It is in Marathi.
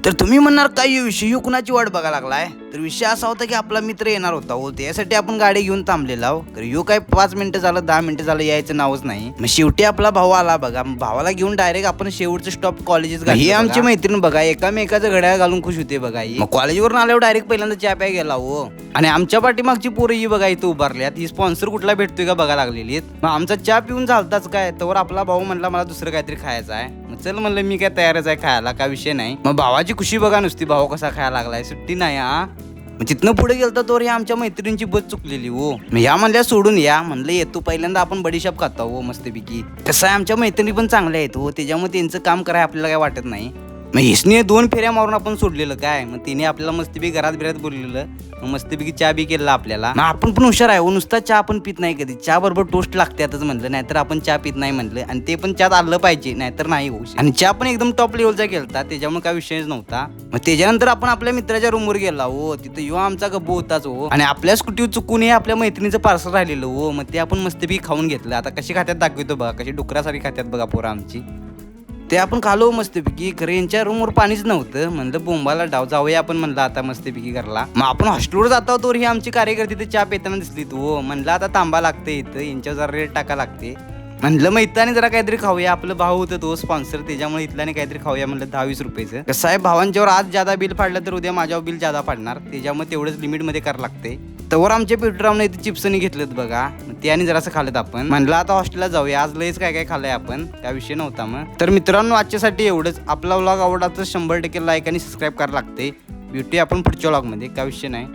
तर तुम्ही म्हणणार काय विषय ह्यो कुणाची वाट बघा लागलाय. तर विषय असा होता की आपला मित्र येणार होता हो, त्यासाठी आपण गाडी घेऊन थांबलेला हो. तर ह्यो काय 5 मिनिटं झालं 10 मिनिटं झालं यायचं नावच नाही. मग शेवटी आपला भाऊ आला बघा. भावाला घेऊन डायरेक्ट आपण शेवटचं स्टॉप कॉलेजच घातलं. ही आमची मैत्रीण बघा एकामेकाचं घड्याळ घालून खुश होते बघा. मग कॉलेजवरून आल्यावर डायरेक्ट पहिल्यांदा चहा प्याय गेला हो. आणि आमच्या पाठीमागची पोरं ही बघा इथं उभारल्यात. ही स्पॉन्सर कुठला भेटतोय का बघा लागलेली. मग आमचा चहा पिऊन झालताच काय तर आपला भाऊ म्हणला मला दुसरं काहीतरी खायचं आहे. मग चल म्हणलं मी काय तयारच आहे खायला, काय विषय नाही. मग भावाची खुशी बघा नुसती, भाऊ कसा खायला लागलाय, सुट्टी नाही हा. मग तिथनं पुढे गेलता तर या आमच्या मैत्रिणींची बस चुकलेली हो. मग ह्या म्हणल्या सोडून या, म्हणलं येतो पहिल्यांदा आपण बडीशाप खातो हो मस्तपैकी. तसं आहे आमच्या मैत्रिणी पण चांगल्या आहेत हो, त्याच्यामुळे त्यांचं काम कराय आपल्याला काय वाटत नाही. मग हिसने 2 फेऱ्या मारून आपण सोडलेलं काय. मग तिने आपल्याला मस्तपैकी घरात बिरात बोललेलं. मग मस्तपैकी चहा बी केला आपल्याला. मग आपण पण हुशार आहे हो, नुसता चहा पण पित नाही कधी. चहा बरोबर टोस्ट लागतातच म्हणलं, नाहीतर आपण चहा पित नाही म्हणलं. आणि ते पण चहात आलं पाहिजे, नाहीतर नाही होऊ. आणि चहा पण एकदम टॉप लेवलचा केलता, त्याच्यामुळे काय विषयच नव्हता. मग त्याच्यानंतर आपण आपल्या मित्राच्या रूमवर गेला हो. तिथं यो आमचा गब्बू होताच हो. आणि आपल्या स्कूटीवर चुकून हे आपल्या मैत्रिणीचं पार्सल राहिलेलं हो. मग ते आपण मस्तपैकी खाऊन घेतलं. आता कशी खात्यात दाखवतो बघा, कशी डुकरासारखी खात्यात बघा पोरं आमची. ते आपण खालो मस्तपैकी. खरं यांच्या रूमवर पाणीच नव्हतं. म्हणलं बोंबाला डाव जाऊया आपण म्हणलं आता मस्तपैकी घरला. मग आपण हॉस्टेलवर जातो तर ही आमची कार्यकर्ती तिथे चहा पेताना दिसली तू. म्हणलं आता तांबा लागते इथं, यांच्यावर जरा रेट टाका लागते. म्हणलं मग इथं आणि जरा काहीतरी खाऊया. आपलं भाऊ होतं तो स्पॉन्सर, त्याच्यामुळे इथल्याने काहीतरी खाऊया म्हणलं 10-20 रुपयाचं. कसं आहे भावांच्यावर आज जादा बिल फाडलं तर उद्या माझ्यावर बिल जादा फाडणार, त्याच्यामुळे तेवढंच लिमिटमध्ये करावं लागते. तवर आमच्या पेट्रोलने इथे चिप्सनी घेतलेत बघा. ते आणि जरासं खाल्लं आपण. म्हणलं आता हॉस्टेलला जाऊया, आज लयच काय काय खाल्लंय आपण, त्या विषय नव्हता. मग तर मित्रांनो आजच्यासाठी एवढंच. आपला व्लॉग आवडला तर 100% लाईक आणि सबस्क्राईब करायला लागते. भेटूया आपण पुढच्या व्लॉगमध्ये, काय विषय नाही.